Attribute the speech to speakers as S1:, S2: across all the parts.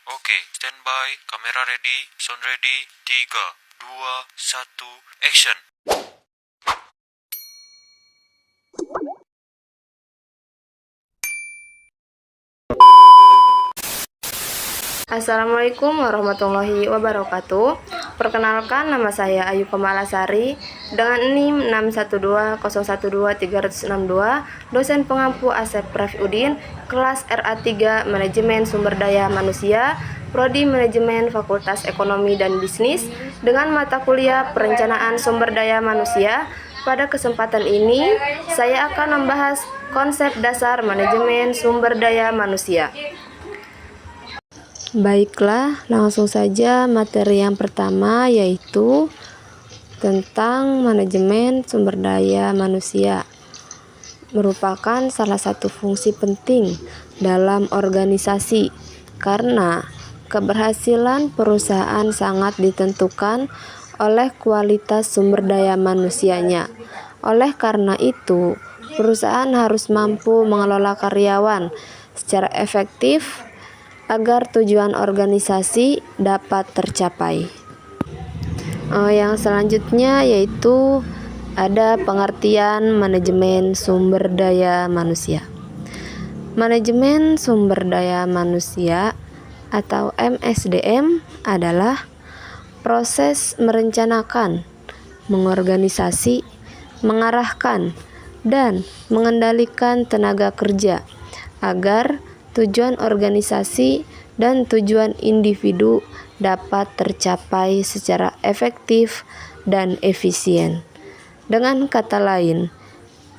S1: Oke, standby, kamera ready, sound ready, 3, 2, 1, action.
S2: Assalamualaikum warahmatullahi wabarakatuh. Perkenalkan, nama saya Ayu Kemalasari dengan NIM 612012362, dosen pengampu Asep Rafiuddin, kelas RA3 Manajemen Sumber Daya Manusia, Prodi Manajemen Fakultas Ekonomi dan Bisnis, dengan mata kuliah Perencanaan Sumber Daya Manusia. Pada kesempatan ini, saya akan membahas konsep dasar manajemen sumber daya manusia. Baiklah, langsung saja materi yang pertama, yaitu tentang manajemen sumber daya manusia. Merupakan salah satu fungsi penting dalam organisasi karena keberhasilan perusahaan sangat ditentukan oleh kualitas sumber daya manusianya. Oleh karena itu, perusahaan harus mampu mengelola karyawan secara efektif agar tujuan organisasi dapat tercapai. Yang selanjutnya yaitu ada pengertian manajemen sumber daya manusia. Manajemen sumber daya manusia atau MSDM adalah proses merencanakan, mengorganisasi, mengarahkan, dan mengendalikan tenaga kerja agar tujuan organisasi dan tujuan individu dapat tercapai secara efektif dan efisien. Dengan kata lain,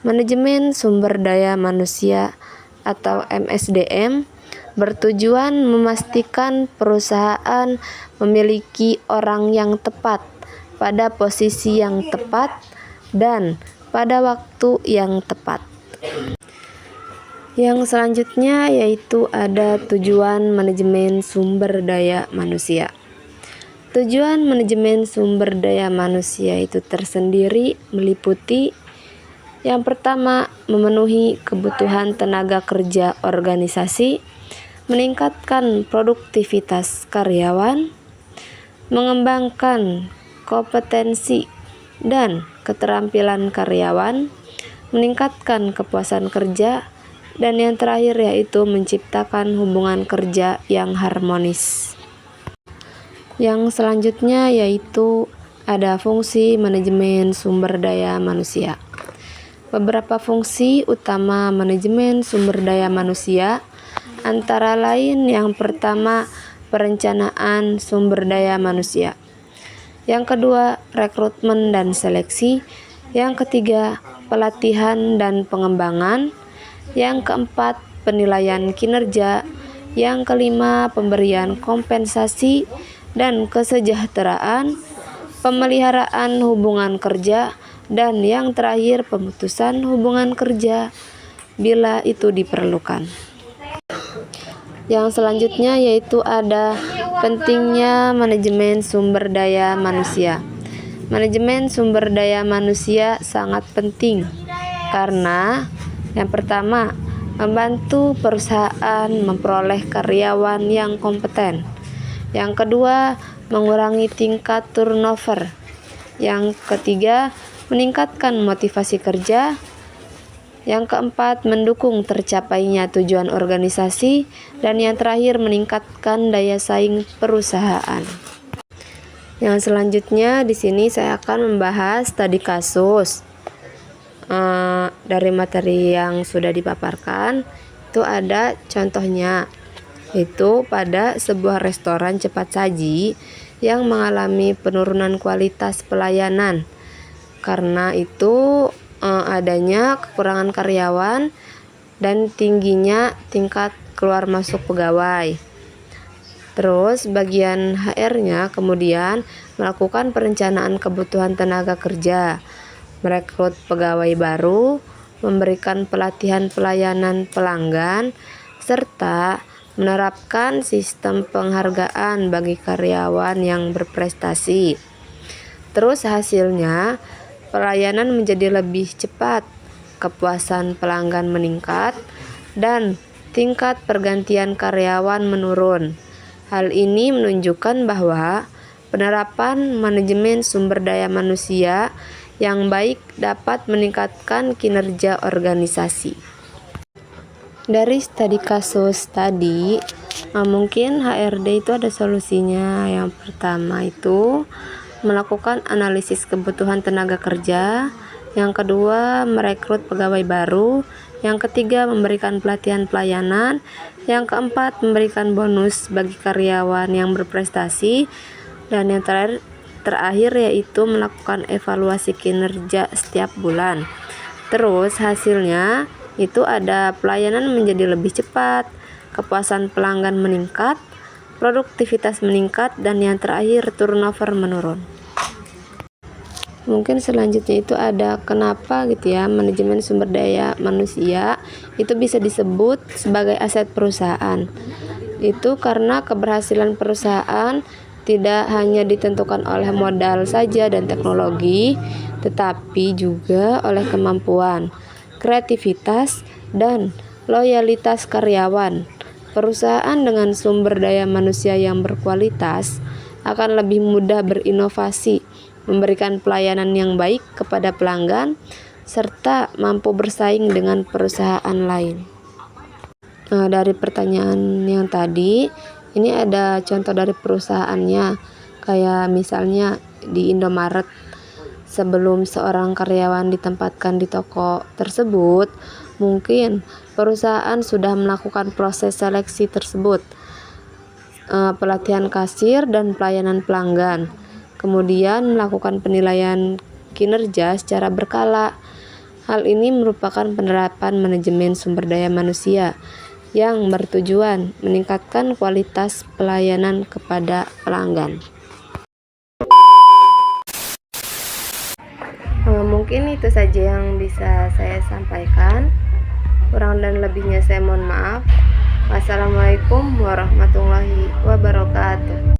S2: manajemen sumber daya manusia atau MSDM bertujuan memastikan perusahaan memiliki orang yang tepat pada posisi yang tepat dan pada waktu yang tepat. Yang selanjutnya yaitu ada tujuan manajemen sumber daya manusia. Tujuan manajemen sumber daya manusia itu tersendiri meliputi yang pertama, memenuhi kebutuhan tenaga kerja organisasi, meningkatkan produktivitas karyawan, mengembangkan kompetensi dan keterampilan karyawan, meningkatkan kepuasan kerja, dan yang terakhir yaitu menciptakan hubungan kerja yang harmonis. Yang selanjutnya yaitu ada fungsi manajemen sumber daya manusia. Beberapa fungsi utama manajemen sumber daya manusia antara lain yang pertama, perencanaan sumber daya manusia. Yang kedua, rekrutmen dan seleksi. Yang ketiga, pelatihan dan pengembangan. Yang keempat, penilaian kinerja. Yang kelima, pemberian kompensasi dan kesejahteraan, pemeliharaan hubungan kerja, dan yang terakhir, pemutusan hubungan kerja bila itu diperlukan. Yang selanjutnya yaitu ada pentingnya manajemen sumber daya manusia. Manajemen sumber daya manusia sangat penting karena yang pertama, membantu perusahaan memperoleh karyawan yang kompeten. Yang kedua, mengurangi tingkat turnover. Yang ketiga, meningkatkan motivasi kerja. Yang keempat, mendukung tercapainya tujuan organisasi. Dan yang terakhir, meningkatkan daya saing perusahaan. Yang selanjutnya di sini saya akan membahas studi kasus. Dari materi yang sudah dipaparkan itu ada contohnya, itu pada sebuah restoran cepat saji yang mengalami penurunan kualitas pelayanan karena itu adanya kekurangan karyawan dan tingginya tingkat keluar masuk pegawai. Terus bagian HR-nya kemudian melakukan perencanaan kebutuhan tenaga kerja, merekrut pegawai baru, memberikan pelatihan pelayanan pelanggan, serta menerapkan sistem penghargaan bagi karyawan yang berprestasi. Terus hasilnya, pelayanan menjadi lebih cepat, kepuasan pelanggan meningkat, dan tingkat pergantian karyawan menurun. Hal ini menunjukkan bahwa penerapan manajemen sumber daya manusia yang baik dapat meningkatkan kinerja organisasi. Dari studi kasus tadi, mungkin HRD itu ada solusinya. Yang pertama itu melakukan analisis kebutuhan tenaga kerja. Yang kedua, merekrut pegawai baru. Yang ketiga, memberikan pelatihan pelayanan. Yang keempat, memberikan bonus bagi karyawan yang berprestasi. Dan yang terakhir yaitu melakukan evaluasi kinerja setiap bulan. Terus hasilnya itu ada pelayanan menjadi lebih cepat, kepuasan pelanggan meningkat, produktivitas meningkat, dan yang terakhir turnover menurun. Mungkin selanjutnya itu ada kenapa gitu ya manajemen sumber daya manusia itu bisa disebut sebagai aset perusahaan. Itu karena keberhasilan perusahaan tidak hanya ditentukan oleh modal saja dan teknologi, tetapi juga oleh kemampuan, kreativitas, dan loyalitas karyawan. Perusahaan dengan sumber daya manusia yang berkualitas akan lebih mudah berinovasi, memberikan pelayanan yang baik kepada pelanggan, serta mampu bersaing dengan perusahaan lain. Dari pertanyaan yang tadi, ini ada contoh dari perusahaannya, kayak misalnya di Indomaret. Sebelum seorang karyawan ditempatkan di toko tersebut, mungkin perusahaan sudah melakukan proses seleksi tersebut, pelatihan kasir dan pelayanan pelanggan, kemudian melakukan penilaian kinerja secara berkala. Hal ini merupakan penerapan manajemen sumber daya manusia yang bertujuan meningkatkan kualitas pelayanan kepada pelanggan. Mungkin itu saja yang bisa saya sampaikan. Kurang dan lebihnya saya mohon maaf. Wassalamualaikum warahmatullahi wabarakatuh.